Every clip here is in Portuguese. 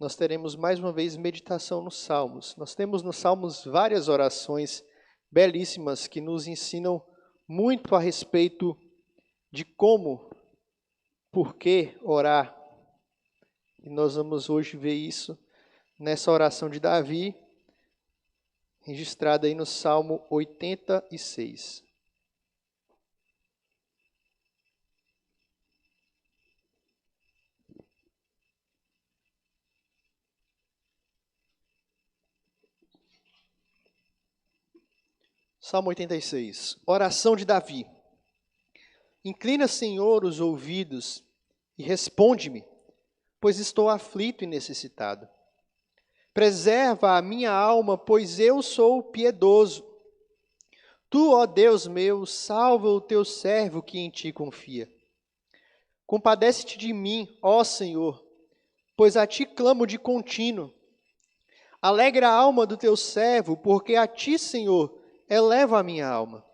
nós teremos mais uma vez meditação nos Salmos. Nós temos nos Salmos várias orações belíssimas que nos ensinam muito a respeito de como, por que orar. E nós vamos hoje ver isso nessa oração de Davi, registrada aí no Salmo 86. Salmo 86, oração de Davi. Inclina, Senhor, os ouvidos e responde-me, pois estou aflito e necessitado. Preserva a minha alma, pois eu sou piedoso. Tu, ó Deus meu, salva o teu servo que em ti confia. Compadece-te de mim, ó Senhor, pois a ti clamo de contínuo. Alegra a alma do teu servo, porque a ti, Senhor, eleva a minha alma.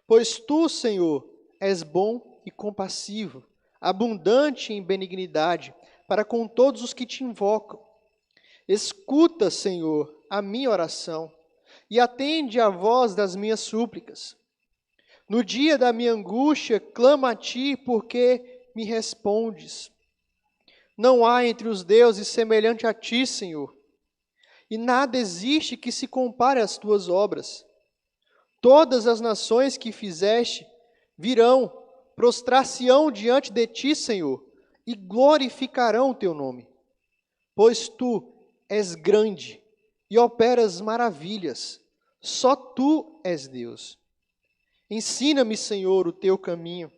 Pois tu, Senhor, és bom e compassivo, abundante em benignidade, para com todos os que te invocam. Escuta, Senhor, a minha oração, e atende à voz das minhas súplicas. No dia da minha angústia, clamo a ti, porque me respondes. Não há entre os deuses semelhante a ti, Senhor, e nada existe que se compare às tuas obras. Todas as nações que fizeste virão, prostrar-se-ão diante de ti, Senhor, e glorificarão o teu nome. Pois tu és grande e operas maravilhas, só tu és Deus. Ensina-me, Senhor, o teu caminho,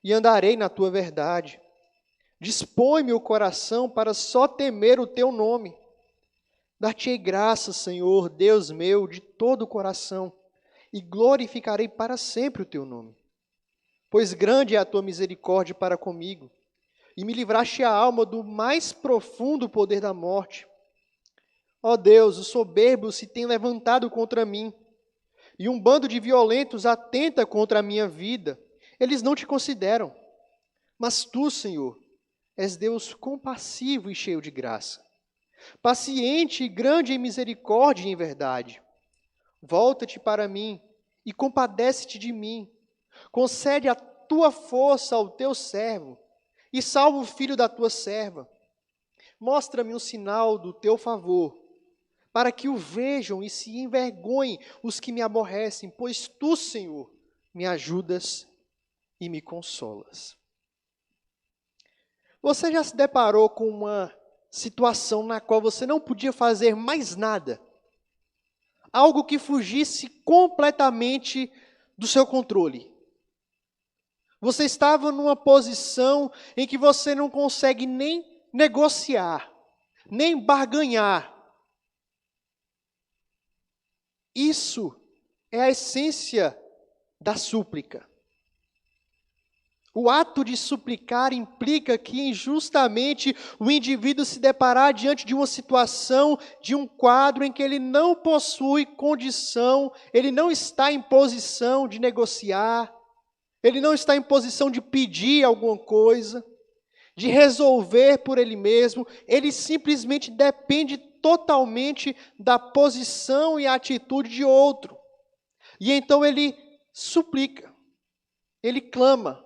e andarei na tua verdade. Dispõe-me o coração para só temer o teu nome. Dar-te-ei graça, Senhor, Deus meu, de todo o coração, e glorificarei para sempre o teu nome. Pois grande é a tua misericórdia para comigo, e me livraste a alma do mais profundo poder da morte. Ó Deus, os soberbos se têm levantado contra mim, e um bando de violentos atenta contra a minha vida. Eles não te consideram. Mas tu, Senhor, és Deus compassivo e cheio de graça, paciente e grande em misericórdia e em verdade. Volta-te para mim e compadece-te de mim. Concede a tua força ao teu servo e salva o filho da tua serva. Mostra-me um sinal do teu favor, para que o vejam e se envergonhem os que me aborrecem, pois tu, Senhor, me ajudas e me consolas. Você já se deparou com uma situação na qual você não podia fazer mais nada? Algo que fugisse completamente do seu controle. Você estava numa posição em que você não consegue nem negociar, nem barganhar. Isso é a essência da súplica. O ato de suplicar implica que injustamente o indivíduo se deparar diante de uma situação, de um quadro em que ele não possui condição, ele não está em posição de negociar, ele não está em posição de pedir alguma coisa, de resolver por ele mesmo, ele simplesmente depende totalmente da posição e atitude de outro. E então ele suplica, ele clama,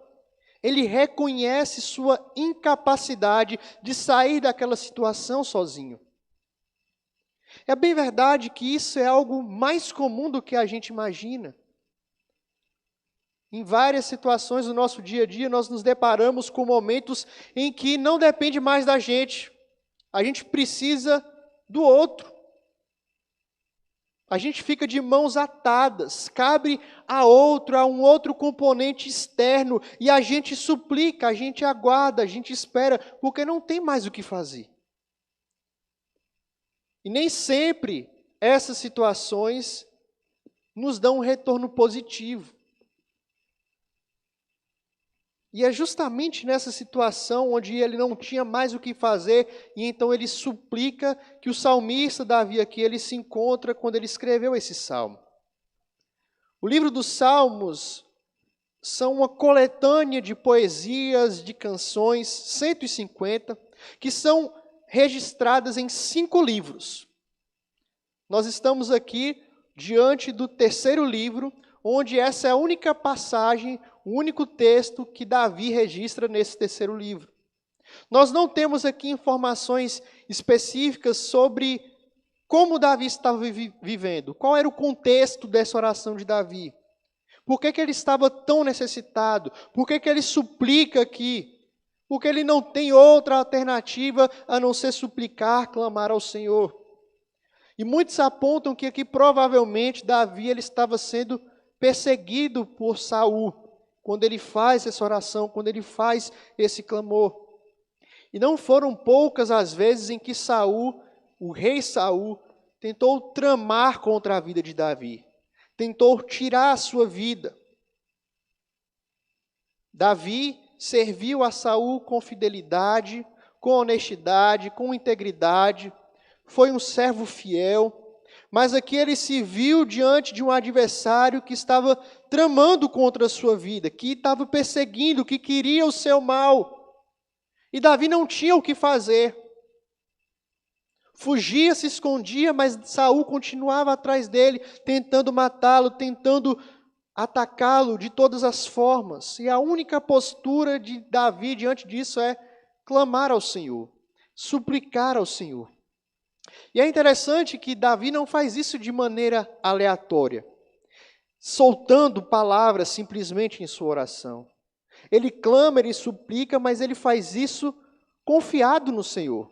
ele reconhece sua incapacidade de sair daquela situação sozinho. É bem verdade que isso é algo mais comum do que a gente imagina. Em várias situações do nosso dia a dia, nós nos deparamos com momentos em que não depende mais da gente. A gente precisa do outro. A gente fica de mãos atadas, cabe a um outro componente externo, e a gente suplica, a gente aguarda, a gente espera, porque não tem mais o que fazer. E nem sempre essas situações nos dão um retorno positivo. E é justamente nessa situação onde ele não tinha mais o que fazer, e então ele suplica, que o salmista Davi aqui, ele se encontra quando ele escreveu esse salmo. O livro dos Salmos são uma coletânea de poesias, de canções, 150, que são registradas em 5 livros. Nós estamos aqui diante do terceiro livro, onde essa é a única passagem, o único texto que Davi registra nesse terceiro livro. Nós não temos aqui informações específicas sobre como Davi estava vivendo, qual era o contexto dessa oração de Davi. Por que ele estava tão necessitado? Por que ele suplica aqui? Porque ele não tem outra alternativa a não ser suplicar, clamar ao Senhor. E muitos apontam que aqui provavelmente Davi ele estava sendo perseguido por Saul, quando ele faz essa oração, quando ele faz esse clamor. E não foram poucas as vezes em que Saul, o rei Saul, tentou tramar contra a vida de Davi, tentou tirar a sua vida. Davi serviu a Saul com fidelidade, com honestidade, com integridade, foi um servo fiel, mas aqui ele se viu diante de um adversário que estava tramando contra a sua vida, que estava perseguindo, que queria o seu mal. E Davi não tinha o que fazer. Fugia, se escondia, mas Saul continuava atrás dele, tentando matá-lo, tentando atacá-lo de todas as formas. E a única postura de Davi diante disso é clamar ao Senhor, suplicar ao Senhor. E é interessante que Davi não faz isso de maneira aleatória, soltando palavras simplesmente em sua oração. Ele clama, ele suplica, mas ele faz isso confiado no Senhor,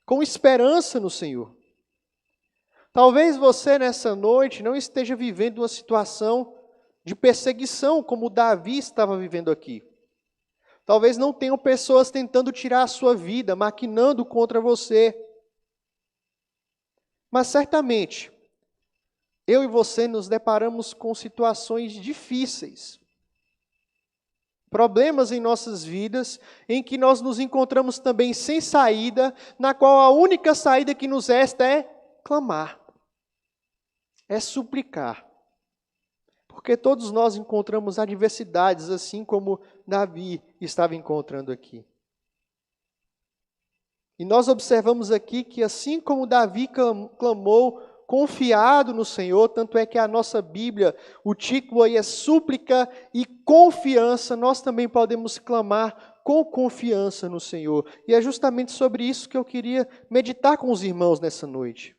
com esperança no Senhor. Talvez você nessa noite não esteja vivendo uma situação de perseguição como Davi estava vivendo aqui. Talvez não tenham pessoas tentando tirar a sua vida, maquinando contra você. Mas certamente, eu e você nos deparamos com situações difíceis. Problemas em nossas vidas, em que nós nos encontramos também sem saída, na qual a única saída que nos resta é clamar, é suplicar. Porque todos nós encontramos adversidades, assim como Davi estava encontrando aqui. E nós observamos aqui que assim como Davi clamou, confiado no Senhor, tanto é que a nossa Bíblia, o título aí é súplica e confiança, nós também podemos clamar com confiança no Senhor. E é justamente sobre isso que eu queria meditar com os irmãos nessa noite.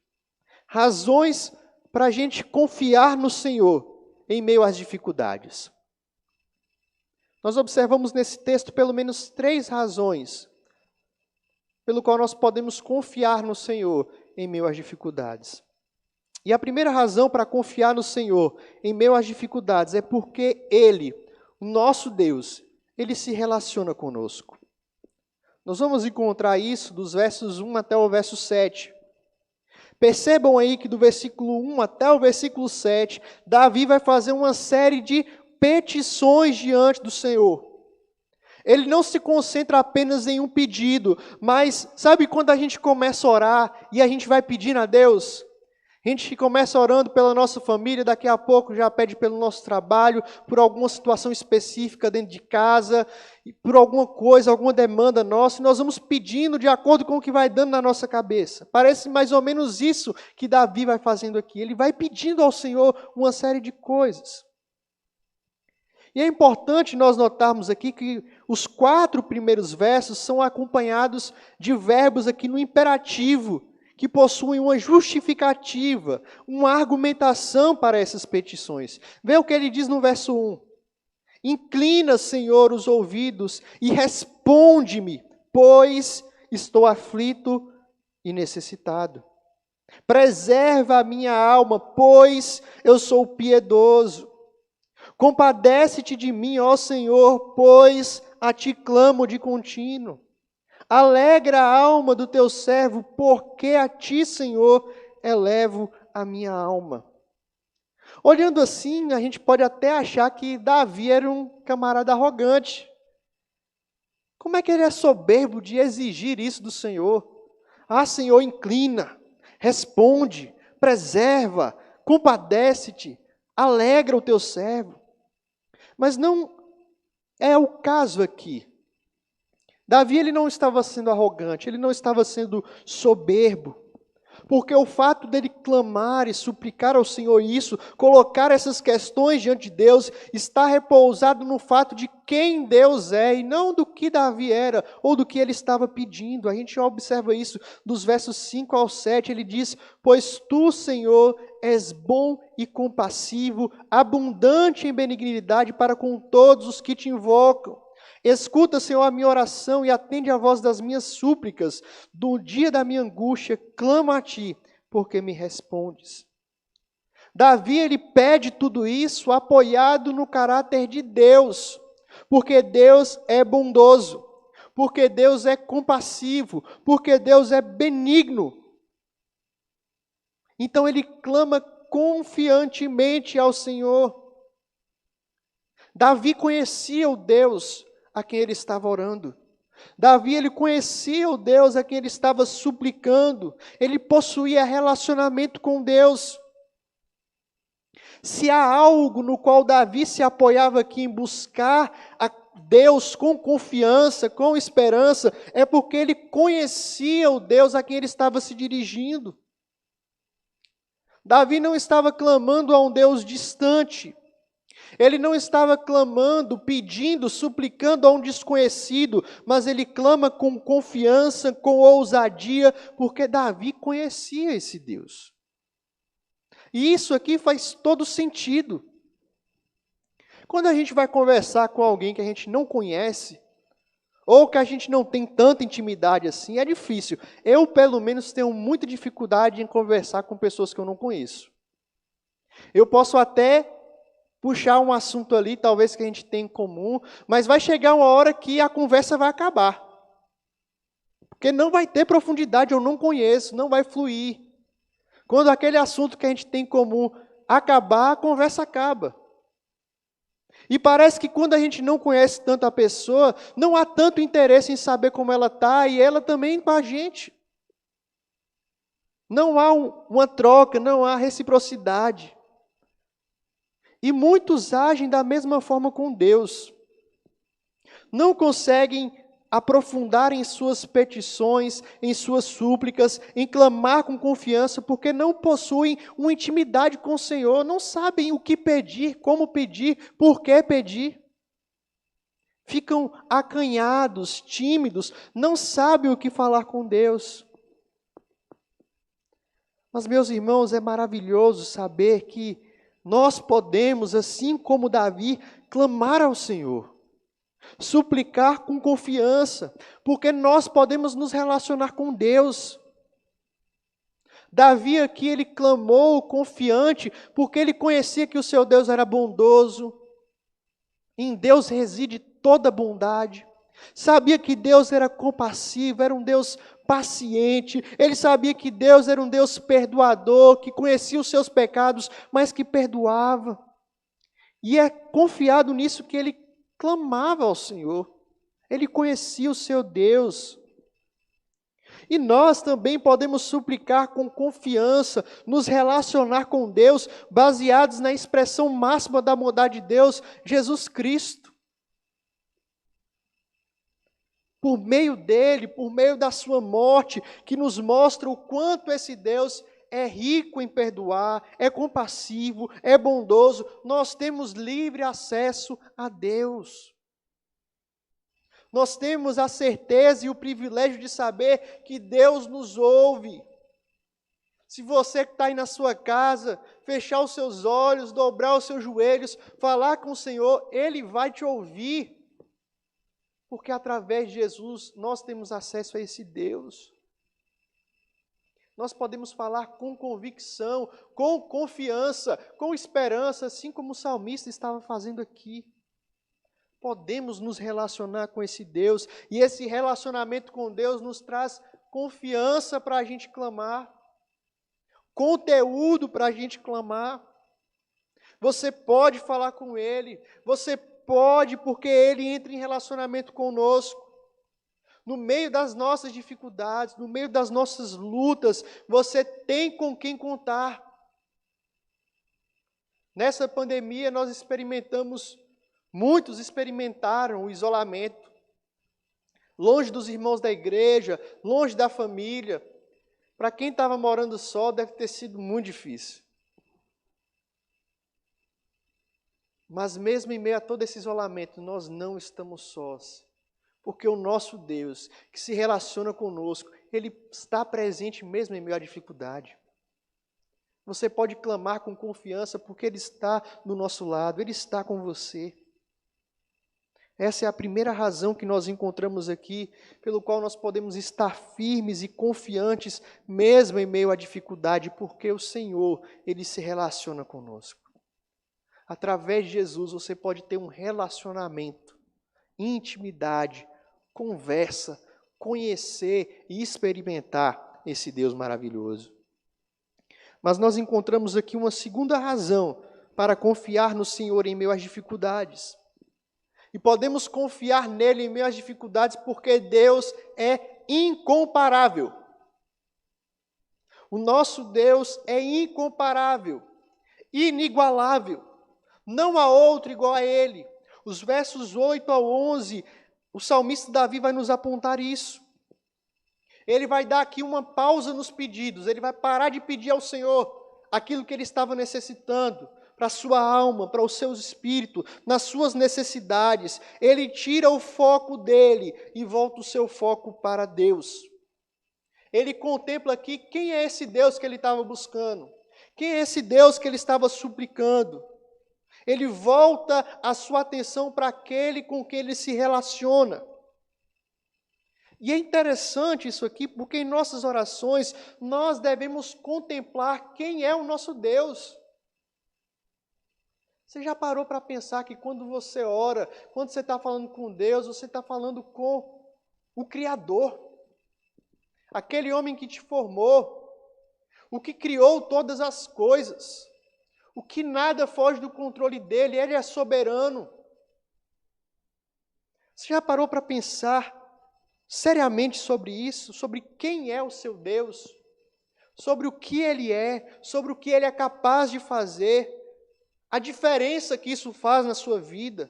Razões para a gente confiar no Senhor em meio às dificuldades. Nós observamos nesse texto pelo menos 3 razões pelo qual nós podemos confiar no Senhor em meio às dificuldades. E a primeira razão para confiar no Senhor em meio às dificuldades é porque Ele, o nosso Deus, Ele se relaciona conosco. Nós vamos encontrar isso dos versos 1 até o verso 7. Percebam aí que do versículo 1 até o versículo 7, Davi vai fazer uma série de petições diante do Senhor. Ele não se concentra apenas em um pedido, mas sabe quando a gente começa a orar e a gente vai pedindo a Deus? A gente começa orando pela nossa família, daqui a pouco já pede pelo nosso trabalho, por alguma situação específica dentro de casa, por alguma coisa, alguma demanda nossa, e nós vamos pedindo de acordo com o que vai dando na nossa cabeça. Parece mais ou menos isso que Davi vai fazendo aqui. Ele vai pedindo ao Senhor uma série de coisas. E é importante nós notarmos aqui que os 4 primeiros versos são acompanhados de verbos aqui no imperativo, que possuem uma justificativa, uma argumentação para essas petições. Vê o que ele diz no verso 1. Inclina, Senhor, os ouvidos e responde-me, pois estou aflito e necessitado. Preserva a minha alma, pois eu sou piedoso. Compadece-te de mim, ó Senhor, pois a ti clamo de contínuo. Alegra a alma do teu servo, porque a ti, Senhor, elevo a minha alma. Olhando assim, a gente pode até achar que Davi era um camarada arrogante. Como é que ele é soberbo de exigir isso do Senhor? Ah, Senhor, inclina, responde, preserva, compadece-te, alegra o teu servo. Mas não é o caso aqui. Davi ele não estava sendo arrogante, ele não estava sendo soberbo, porque o fato dele clamar e suplicar ao Senhor isso, colocar essas questões diante de Deus, está repousado no fato de quem Deus é e não do que Davi era ou do que ele estava pedindo. A gente observa isso dos versos 5 ao 7, ele diz: pois tu, Senhor, és bom e compassivo, abundante em benignidade para com todos os que te invocam. Escuta, Senhor, a minha oração e atende a voz das minhas súplicas. Do dia da minha angústia, clamo a Ti, porque me respondes. Davi, ele pede tudo isso apoiado no caráter de Deus, porque Deus é bondoso, porque Deus é compassivo, porque Deus é benigno. Então ele clama confiantemente ao Senhor. Davi conhecia o Deus a quem ele estava orando. Davi, ele conhecia o Deus a quem ele estava suplicando. Ele possuía relacionamento com Deus. Se há algo no qual Davi se apoiava aqui em buscar a Deus com confiança, com esperança, é porque ele conhecia o Deus a quem ele estava se dirigindo. Davi não estava clamando a um Deus distante. Ele não estava clamando, pedindo, suplicando a um desconhecido, mas ele clama com confiança, com ousadia, porque Davi conhecia esse Deus. E isso aqui faz todo sentido. Quando a gente vai conversar com alguém que a gente não conhece, ou que a gente não tem tanta intimidade assim, é difícil. Eu, pelo menos, tenho muita dificuldade em conversar com pessoas que eu não conheço. Eu posso até puxar um assunto ali, talvez que a gente tem em comum, mas vai chegar uma hora que a conversa vai acabar. Porque não vai ter profundidade, eu não conheço, não vai fluir. Quando aquele assunto que a gente tem em comum acabar, a conversa acaba. E parece que quando a gente não conhece tanto a pessoa, não há tanto interesse em saber como ela está, e ela também com a gente. Não há uma troca, não há reciprocidade. E muitos agem da mesma forma com Deus. Não conseguem aprofundar em suas petições, em suas súplicas, em clamar com confiança, porque não possuem uma intimidade com o Senhor, não sabem o que pedir, como pedir, por que pedir. Ficam acanhados, tímidos, não sabem o que falar com Deus. Mas, meus irmãos, é maravilhoso saber que nós podemos, assim como Davi, clamar ao Senhor, suplicar com confiança, porque nós podemos nos relacionar com Deus. Davi aqui, ele clamou confiante, porque ele conhecia que o seu Deus era bondoso, em Deus reside toda bondade. Sabia que Deus era compassivo, era um Deus paciente. Ele sabia que Deus era um Deus perdoador, que conhecia os seus pecados, mas que perdoava. E é confiado nisso que ele clamava ao Senhor. Ele conhecia o seu Deus. E nós também podemos suplicar com confiança, nos relacionar com Deus, baseados na expressão máxima da bondade de Deus, Jesus Cristo. Por meio dele, por meio da sua morte, que nos mostra o quanto esse Deus é rico em perdoar, é compassivo, é bondoso, nós temos livre acesso a Deus. Nós temos a certeza e o privilégio de saber que Deus nos ouve. Se você que está aí na sua casa, fechar os seus olhos, dobrar os seus joelhos, falar com o Senhor, Ele vai te ouvir. Porque através de Jesus nós temos acesso a esse Deus. Nós podemos falar com convicção, com confiança, com esperança, assim como o salmista estava fazendo aqui. Podemos nos relacionar com esse Deus, e esse relacionamento com Deus nos traz confiança para a gente clamar, conteúdo para a gente clamar. Você pode falar com Ele, você pode, porque Ele entra em relacionamento conosco. No meio das nossas dificuldades, no meio das nossas lutas, você tem com quem contar. Nessa pandemia muitos experimentaram o isolamento. longe dos irmãos da igreja, longe da família. Para quem estava morando só, deve ter sido muito difícil. Mas mesmo em meio a todo esse isolamento, nós não estamos sós. Porque o nosso Deus, que se relaciona conosco, Ele está presente mesmo em meio à dificuldade. Você pode clamar com confiança, porque Ele está do nosso lado, Ele está com você. Essa é a primeira razão que nós encontramos aqui, pelo qual nós podemos estar firmes e confiantes, mesmo em meio à dificuldade, porque o Senhor, Ele se relaciona conosco. Através de Jesus, você pode ter um relacionamento, intimidade, conversa, conhecer e experimentar esse Deus maravilhoso. Mas nós encontramos aqui uma segunda razão para confiar no Senhor em meio às dificuldades. E podemos confiar nele em meio às dificuldades porque Deus é incomparável. O nosso Deus é incomparável, inigualável. Não há outro igual a Ele. Os versos 8 ao 11, o salmista Davi vai nos apontar isso. Ele vai dar aqui uma pausa nos pedidos. Ele vai parar de pedir ao Senhor aquilo que ele estava necessitando para a sua alma, para o seu espírito, nas suas necessidades. Ele tira o foco dele e volta o seu foco para Deus. Ele contempla aqui quem é esse Deus que ele estava buscando. Quem é esse Deus que ele estava suplicando. Ele volta a sua atenção para aquele com quem ele se relaciona. E é interessante isso aqui, porque em nossas orações nós devemos contemplar quem é o nosso Deus. Você já parou para pensar que quando você ora, quando você está falando com Deus, você está falando com o Criador, aquele homem que te formou, o que criou todas as coisas, o que nada foge do controle dele, ele é soberano. Você já parou para pensar seriamente sobre isso, sobre quem é o seu Deus, sobre o que ele é, sobre o que ele é capaz de fazer, a diferença que isso faz na sua vida?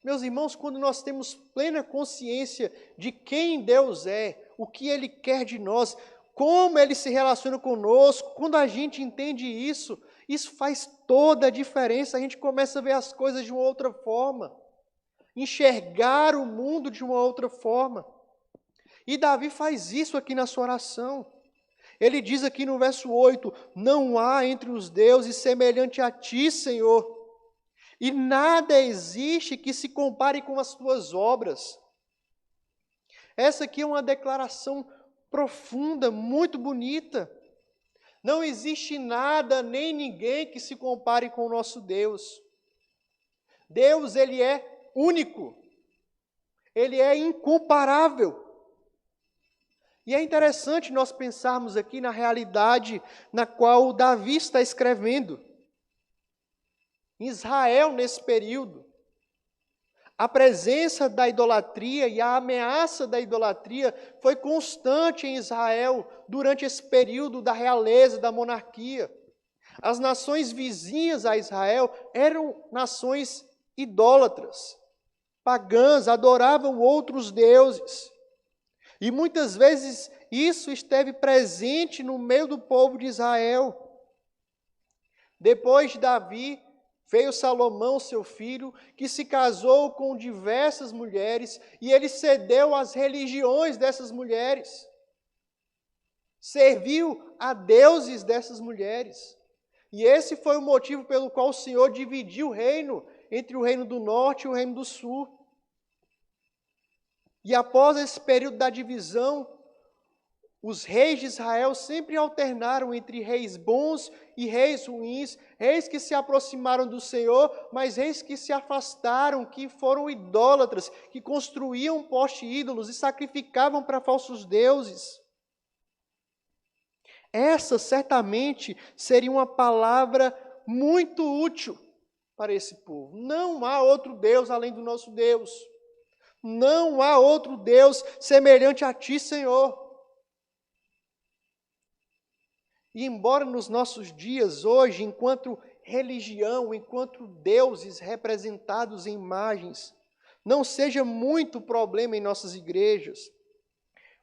Meus irmãos, quando nós temos plena consciência de quem Deus é, o que Ele quer de nós, como Ele se relaciona conosco, quando a gente entende isso, isso faz toda a diferença. A gente começa a ver as coisas de uma outra forma, enxergar o mundo de uma outra forma. E Davi faz isso aqui na sua oração. Ele diz aqui no verso 8, não há entre os deuses semelhante a ti, Senhor, e nada existe que se compare com as tuas obras. Essa aqui é uma declaração profunda, muito bonita. Não existe nada nem ninguém que se compare com o nosso Deus. Deus, Ele é único. Ele é incomparável. E é interessante nós pensarmos aqui na realidade na qual o Davi está escrevendo. Em Israel, nesse período, a presença da idolatria e a ameaça da idolatria foi constante em Israel durante esse período da realeza, da monarquia. As nações vizinhas a Israel eram nações idólatras, pagãs, adoravam outros deuses. E muitas vezes isso esteve presente no meio do povo de Israel. Depois de Davi, veio Salomão, seu filho, que se casou com diversas mulheres e ele cedeu às religiões dessas mulheres. Serviu a deuses dessas mulheres. E esse foi o motivo pelo qual o Senhor dividiu o reino entre o reino do norte e o reino do sul. E após esse período da divisão, os reis de Israel sempre alternaram entre reis bons e reis ruins, reis que se aproximaram do Senhor, mas reis que se afastaram, que foram idólatras, que construíam postes ídolos e sacrificavam para falsos deuses. Essa certamente seria uma palavra muito útil para esse povo. Não há outro Deus além do nosso Deus. Não há outro Deus semelhante a ti, Senhor. E embora nos nossos dias hoje, enquanto religião, enquanto deuses representados em imagens, não seja muito problema em nossas igrejas,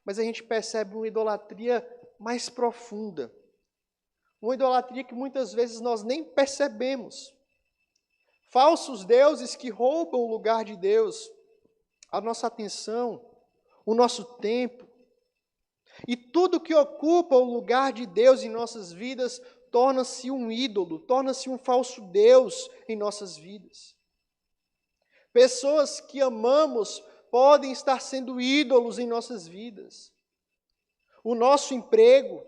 mas a gente percebe uma idolatria mais profunda. Uma idolatria que muitas vezes nós nem percebemos. Falsos deuses que roubam o lugar de Deus, a nossa atenção, o nosso tempo. E tudo que ocupa o lugar de Deus em nossas vidas torna-se um ídolo, torna-se um falso Deus em nossas vidas. Pessoas que amamos podem estar sendo ídolos em nossas vidas. O nosso emprego,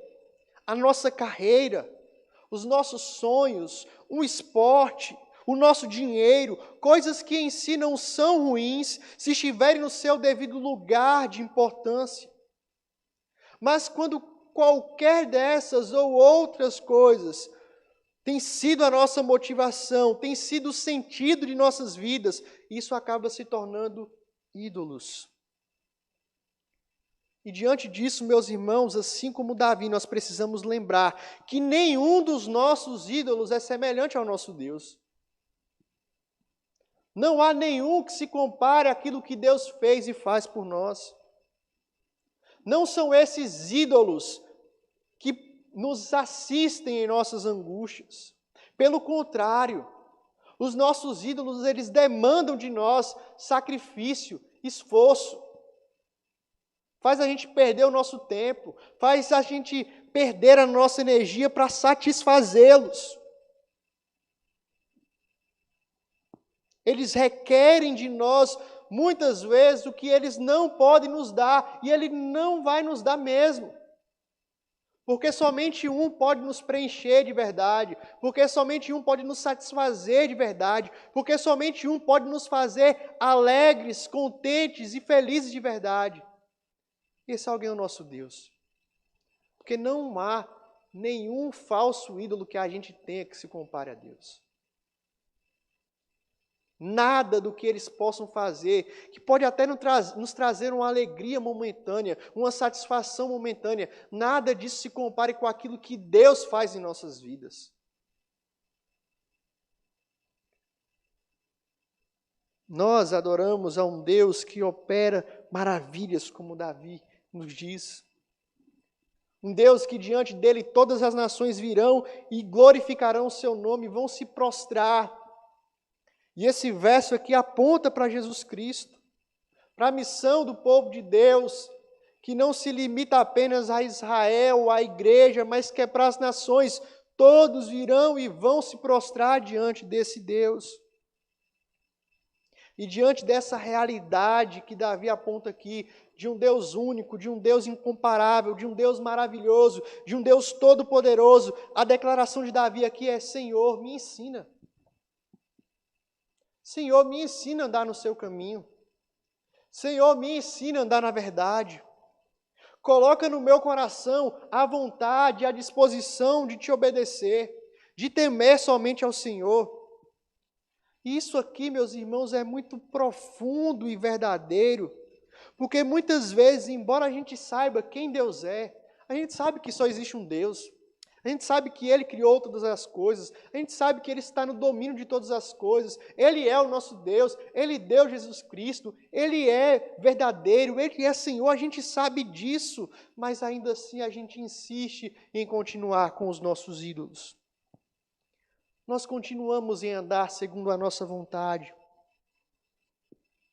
a nossa carreira, os nossos sonhos, o esporte, o nosso dinheiro, coisas que em si não são ruins, se estiverem no seu devido lugar de importância. Mas quando qualquer dessas ou outras coisas tem sido a nossa motivação, tem sido o sentido de nossas vidas, isso acaba se tornando ídolos. E diante disso, meus irmãos, assim como Davi, nós precisamos lembrar que nenhum dos nossos ídolos é semelhante ao nosso Deus. Não há nenhum que se compare àquilo que Deus fez e faz por nós. Não são esses ídolos que nos assistem em nossas angústias. Pelo contrário, os nossos ídolos, eles demandam de nós sacrifício, esforço. Faz a gente perder o nosso tempo, faz a gente perder a nossa energia para satisfazê-los. Eles requerem de nós, muitas vezes, o que eles não podem nos dar, e Ele não vai nos dar mesmo. Porque somente um pode nos preencher de verdade, porque somente um pode nos satisfazer de verdade, porque somente um pode nos fazer alegres, contentes e felizes de verdade. Esse alguém é o nosso Deus. Porque não há nenhum falso ídolo que a gente tenha que se compare a Deus. Nada do que eles possam fazer, que pode até nos trazer uma alegria momentânea, uma satisfação momentânea, nada disso se compare com aquilo que Deus faz em nossas vidas. Nós adoramos a um Deus que opera maravilhas, como Davi nos diz. Um Deus que diante dele todas as nações virão e glorificarão o seu nome, vão se prostrar. E esse verso aqui aponta para Jesus Cristo, para a missão do povo de Deus, que não se limita apenas a Israel, à igreja, mas que é para as nações. Todos virão e vão se prostrar diante desse Deus. E diante dessa realidade que Davi aponta aqui, de um Deus único, de um Deus incomparável, de um Deus maravilhoso, de um Deus todo-poderoso, a declaração de Davi aqui é: Senhor, me ensina. Senhor, me ensina a andar no seu caminho. Senhor, me ensina a andar na verdade. Coloca no meu coração a vontade, a disposição de te obedecer, de temer somente ao Senhor. Isso aqui, meus irmãos, é muito profundo e verdadeiro, porque muitas vezes, embora a gente saiba quem Deus é, a gente sabe que só existe um Deus. A gente sabe que Ele criou todas as coisas, a gente sabe que Ele está no domínio de todas as coisas, Ele é o nosso Deus, Ele deu Jesus Cristo, Ele é verdadeiro, Ele é Senhor, a gente sabe disso, mas ainda assim a gente insiste em continuar com os nossos ídolos. Nós continuamos em andar segundo a nossa vontade.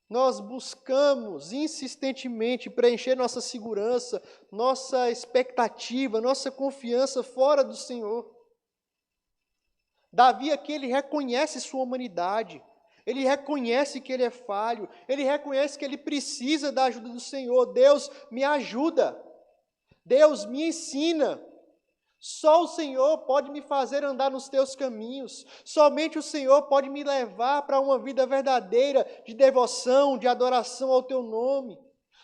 Nós buscamos insistentemente preencher nossa segurança, nossa expectativa, nossa confiança fora do Senhor. Davi aqui, ele reconhece sua humanidade, ele reconhece que ele é falho, ele reconhece que ele precisa da ajuda do Senhor. Deus, me ajuda. Deus, me ensina. Só o Senhor pode me fazer andar nos teus caminhos. Somente o Senhor pode me levar para uma vida verdadeira de devoção, de adoração ao teu nome.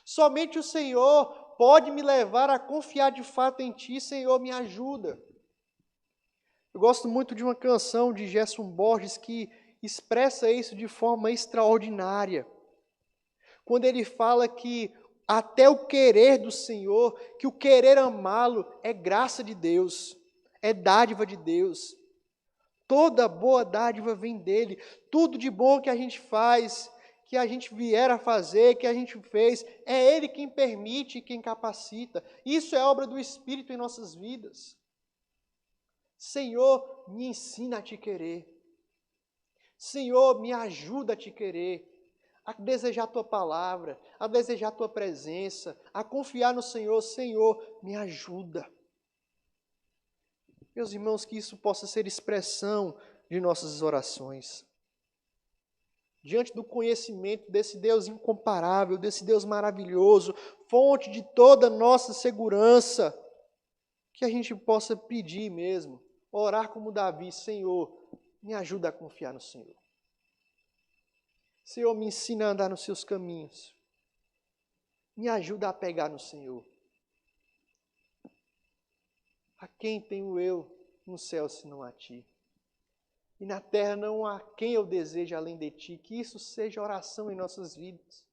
Somente o Senhor pode me levar a confiar de fato em ti. Senhor, me ajuda. Eu gosto muito de uma canção de Gerson Borges que expressa isso de forma extraordinária. Quando ele fala que até o querer do Senhor, que o querer amá-lo é graça de Deus, é dádiva de Deus. Toda boa dádiva vem dele. Tudo de bom que a gente faz, que a gente vier a fazer, que a gente fez, é Ele quem permite e quem capacita. Isso é obra do Espírito em nossas vidas. Senhor, me ensina a te querer. Senhor, me ajuda a te querer, a desejar a tua palavra, a desejar a tua presença, a confiar no Senhor. Senhor, me ajuda. Meus irmãos, que isso possa ser expressão de nossas orações. Diante do conhecimento desse Deus incomparável, desse Deus maravilhoso, fonte de toda a nossa segurança, que a gente possa pedir mesmo, orar como Davi: Senhor, me ajuda a confiar no Senhor. Senhor, me ensina a andar nos seus caminhos. Me ajuda a pegar no Senhor. A quem tenho eu no céu senão a Ti? E na terra não há quem eu deseje além de Ti. Que isso seja oração em nossas vidas.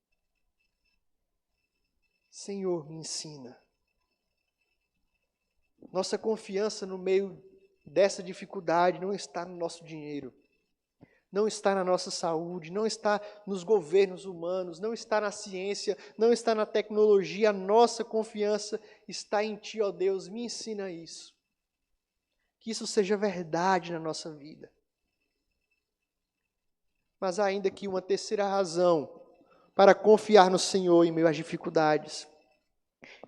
Senhor, me ensina. Nossa confiança no meio dessa dificuldade não está no nosso dinheiro, não está na nossa saúde, não está nos governos humanos, não está na ciência, não está na tecnologia. A nossa confiança está em Ti, ó Deus. Me ensina isso. Que isso seja verdade na nossa vida. Mas há ainda aqui uma terceira razão para confiar no Senhor em meio às dificuldades.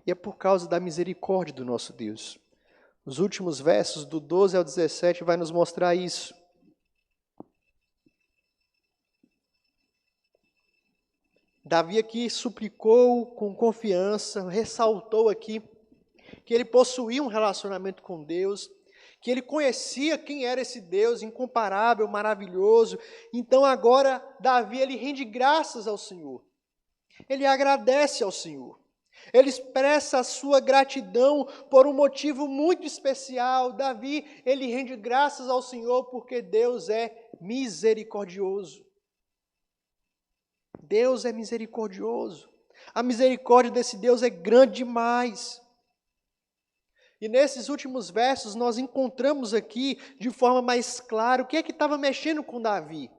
E é por causa da misericórdia do nosso Deus. Os últimos versos, do 12 ao 17, vai nos mostrar isso. Davi aqui suplicou com confiança, ressaltou aqui que ele possuía um relacionamento com Deus, que ele conhecia quem era esse Deus incomparável, maravilhoso. Então agora Davi, ele rende graças ao Senhor. Ele agradece ao Senhor. Ele expressa a sua gratidão por um motivo muito especial. Davi, ele rende graças ao Senhor porque Deus é misericordioso. Deus é misericordioso. A misericórdia desse Deus é grande demais. E nesses últimos versos nós encontramos aqui de forma mais clara o que é que estava mexendo com Davi.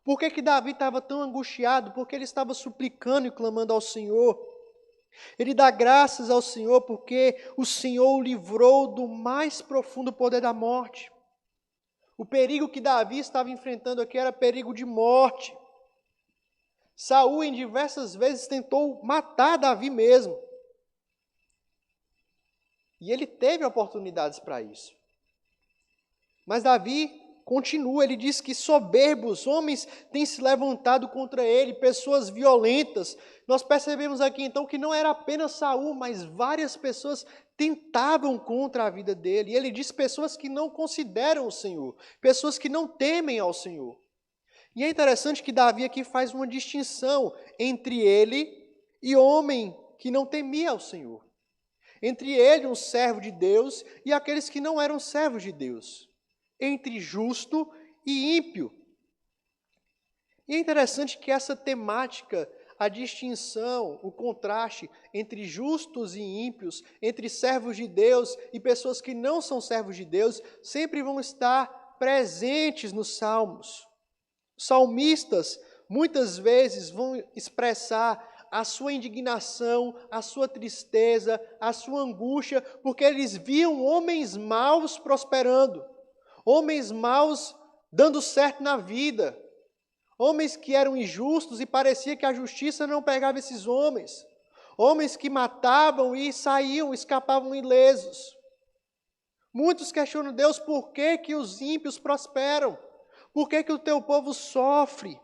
Por que Davi estava tão angustiado? Porque ele estava suplicando e clamando ao Senhor. Ele dá graças ao Senhor porque o Senhor o livrou do mais profundo poder da morte. O perigo que Davi estava enfrentando aqui era perigo de morte. Saul em diversas vezes tentou matar Davi mesmo. E ele teve oportunidades para isso. Mas Davi continua, ele diz que soberbos homens têm se levantado contra ele, pessoas violentas. Nós percebemos aqui então que não era apenas Saul, mas várias pessoas tentavam contra a vida dele. E ele diz pessoas que não consideram o Senhor, pessoas que não temem ao Senhor. E é interessante que Davi aqui faz uma distinção entre ele e homem que não temia ao Senhor. Entre ele, um servo de Deus, e aqueles que não eram servos de Deus. Entre justo e ímpio. E é interessante que essa temática, a distinção, o contraste entre justos e ímpios, entre servos de Deus e pessoas que não são servos de Deus, sempre vão estar presentes nos salmos. Os salmistas, muitas vezes, vão expressar a sua indignação, a sua tristeza, a sua angústia, porque eles viam homens maus prosperando, homens maus dando certo na vida, homens que eram injustos e parecia que a justiça não pegava esses homens, homens que matavam e saíam, escapavam ilesos. Muitos questionam Deus, por que que os ímpios prosperam? Por que que o teu povo sofre?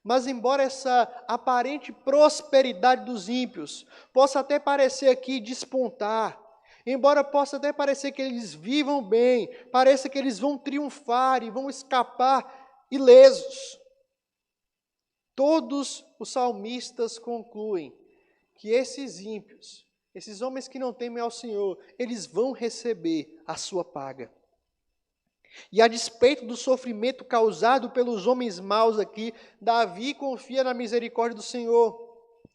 Mas embora essa aparente prosperidade dos ímpios possa até parecer aqui despontar, embora possa até parecer que eles vivam bem, pareça que eles vão triunfar e vão escapar ilesos, todos os salmistas concluem que esses ímpios, esses homens que não temem ao Senhor, eles vão receber a sua paga. E a despeito do sofrimento causado pelos homens maus aqui, Davi confia na misericórdia do Senhor.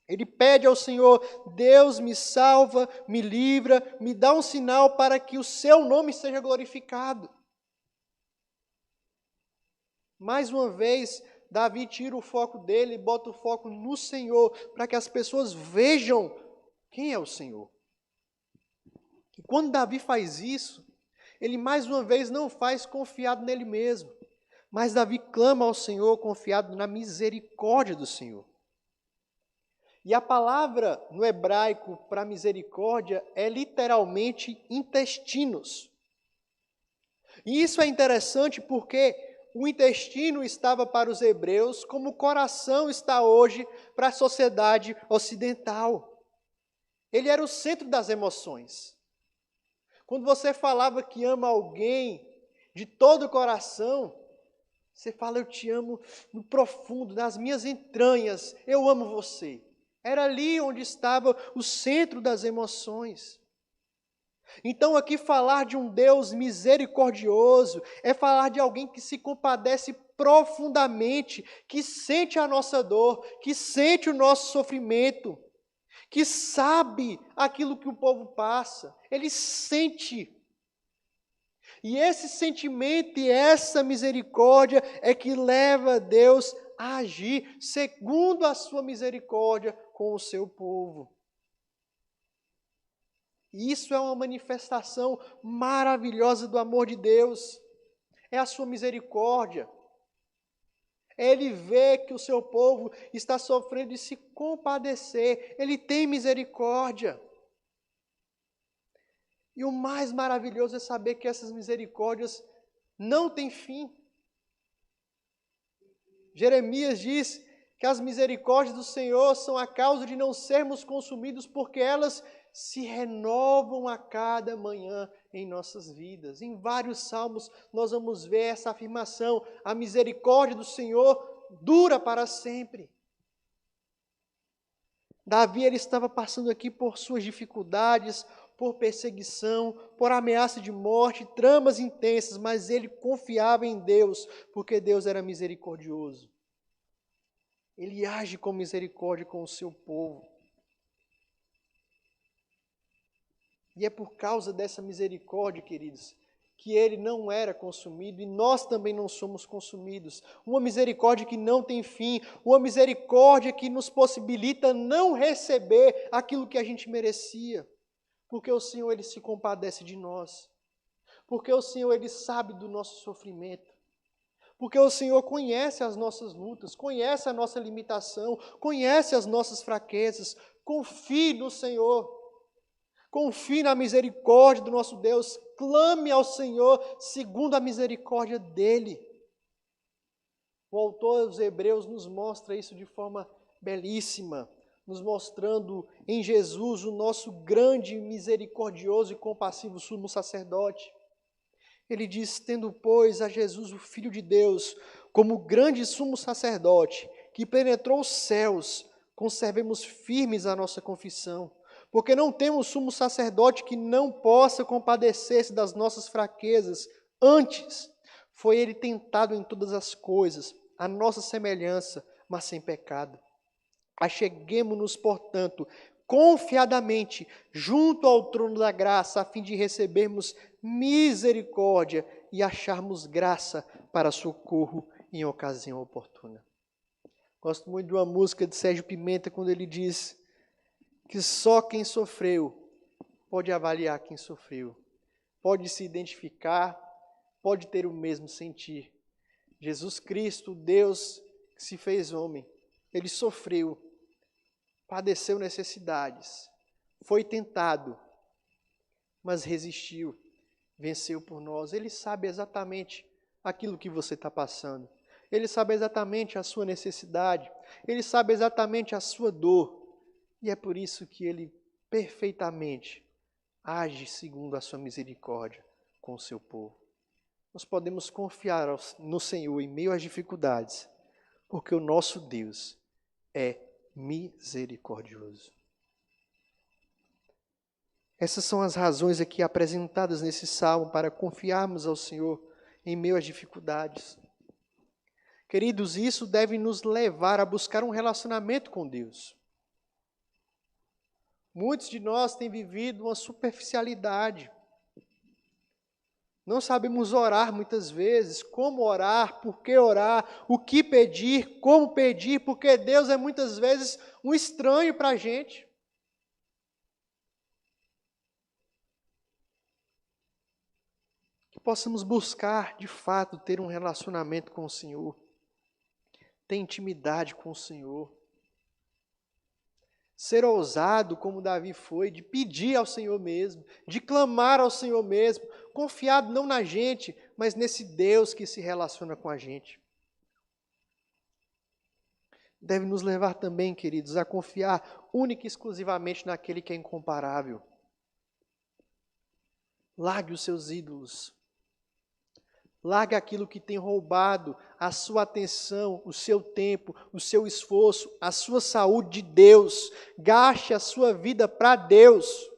Ele pede ao Senhor: Deus me salva, me livra, me dá um sinal para que o seu nome seja glorificado. Mais uma vez, Davi tira o foco dele e bota o foco no Senhor, para que as pessoas vejam quem é o Senhor. E quando Davi faz isso, ele mais uma vez não faz confiado nele mesmo, mas Davi clama ao Senhor confiado na misericórdia do Senhor. E a palavra no hebraico para misericórdia é literalmente intestinos. E isso é interessante porque o intestino estava para os hebreus como o coração está hoje para a sociedade ocidental. Ele era o centro das emoções. Quando você falava que ama alguém de todo o coração, você fala, eu te amo no profundo, nas minhas entranhas, eu amo você. Era ali onde estava o centro das emoções. Então aqui falar de um Deus misericordioso é falar de alguém que se compadece profundamente, que sente a nossa dor, que sente o nosso sofrimento, que sabe aquilo que o povo passa. Ele sente. E esse sentimento e essa misericórdia é que leva Deus a agir segundo a sua misericórdia com o seu povo. E isso é uma manifestação maravilhosa do amor de Deus. É a sua misericórdia. É Ele ver que o seu povo está sofrendo e se compadecer. Ele tem misericórdia. E o mais maravilhoso é saber que essas misericórdias não têm fim. Jeremias diz que as misericórdias do Senhor são a causa de não sermos consumidos, porque elas se renovam a cada manhã em nossas vidas. Em vários salmos nós vamos ver essa afirmação: a misericórdia do Senhor dura para sempre. Davi ele estava passando aqui por suas dificuldades, por perseguição, por ameaça de morte, tramas intensas, mas ele confiava em Deus, porque Deus era misericordioso. Ele age com misericórdia com o seu povo. E é por causa dessa misericórdia, queridos, que ele não era consumido e nós também não somos consumidos. Uma misericórdia que não tem fim, uma misericórdia que nos possibilita não receber aquilo que a gente merecia. Porque o Senhor, Ele se compadece de nós. Porque o Senhor, Ele sabe do nosso sofrimento. Porque o Senhor conhece as nossas lutas, conhece a nossa limitação, conhece as nossas fraquezas. Confie no Senhor. Confie na misericórdia do nosso Deus. Clame ao Senhor segundo a misericórdia dEle. O autor dos Hebreus nos mostra isso de forma belíssima, nos mostrando em Jesus o nosso grande, misericordioso e compassivo sumo sacerdote. Ele diz, tendo, pois, a Jesus, o Filho de Deus, como grande sumo sacerdote, que penetrou os céus, conservemos firmes a nossa confissão, porque não temos sumo sacerdote que não possa compadecer-se das nossas fraquezas. Antes, foi ele tentado em todas as coisas, a nossa semelhança, mas sem pecado. Acheguemo-nos, portanto, confiadamente junto ao trono da graça, a fim de recebermos misericórdia e acharmos graça para socorro em ocasião oportuna. Gosto muito de uma música de Sérgio Pimenta, quando ele diz que só quem sofreu pode avaliar quem sofreu, pode se identificar, pode ter o mesmo sentir. Jesus Cristo, Deus que se fez homem, Ele sofreu, padeceu necessidades, foi tentado, mas resistiu, venceu por nós. Ele sabe exatamente aquilo que você está passando. Ele sabe exatamente a sua necessidade. Ele sabe exatamente a sua dor. E é por isso que Ele perfeitamente age segundo a sua misericórdia com o seu povo. Nós podemos confiar no Senhor em meio às dificuldades, porque o nosso Deus é misericordioso. Essas são as razões aqui apresentadas nesse salmo para confiarmos ao Senhor em meio às dificuldades. Queridos, isso deve nos levar a buscar um relacionamento com Deus. Muitos de nós têm vivido uma superficialidade. Não sabemos orar muitas vezes, como orar, por que orar, o que pedir, como pedir, porque Deus é muitas vezes um estranho para a gente. Que possamos buscar, de fato, ter um relacionamento com o Senhor, ter intimidade com o Senhor. Ser ousado, como Davi foi, de pedir ao Senhor mesmo, de clamar ao Senhor mesmo, confiado não na gente, mas nesse Deus que se relaciona com a gente. Deve nos levar também, queridos, a confiar única e exclusivamente naquele que é incomparável. Largue os seus ídolos. Largue aquilo que tem roubado a sua atenção, o seu tempo, o seu esforço, a sua saúde de Deus. Gaste a sua vida para Deus.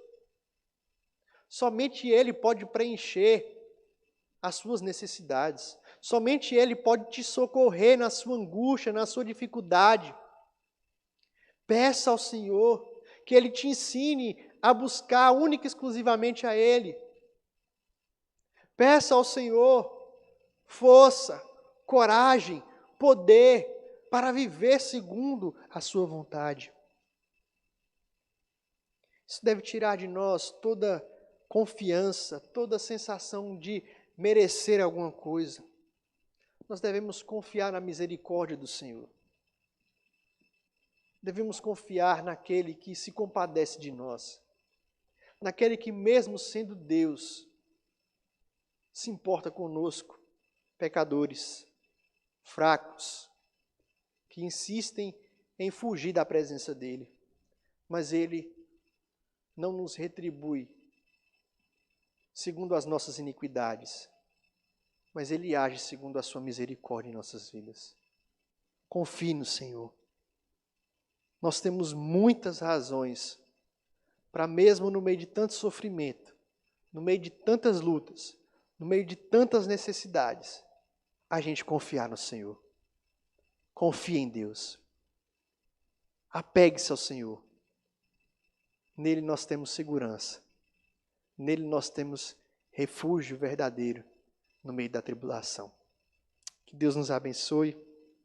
Somente Ele pode preencher as suas necessidades. Somente Ele pode te socorrer na sua angústia, na sua dificuldade. Peça ao Senhor que Ele te ensine a buscar única e exclusivamente a Ele. Peça ao Senhor força, coragem, poder para viver segundo a sua vontade. Isso deve tirar de nós toda confiança, toda sensação de merecer alguma coisa. Nós devemos confiar na misericórdia do Senhor. Devemos confiar naquele que se compadece de nós. Naquele que, mesmo sendo Deus, se importa conosco, pecadores, fracos, que insistem em fugir da presença dEle. Mas Ele não nos retribui segundo as nossas iniquidades, mas Ele age segundo a sua misericórdia em nossas vidas. Confie no Senhor. Nós temos muitas razões para, mesmo no meio de tanto sofrimento, no meio de tantas lutas, no meio de tantas necessidades, a gente confiar no Senhor. Confie em Deus. Apegue-se ao Senhor. Nele nós temos segurança. Nele nós temos refúgio verdadeiro no meio da tribulação. Que Deus nos abençoe.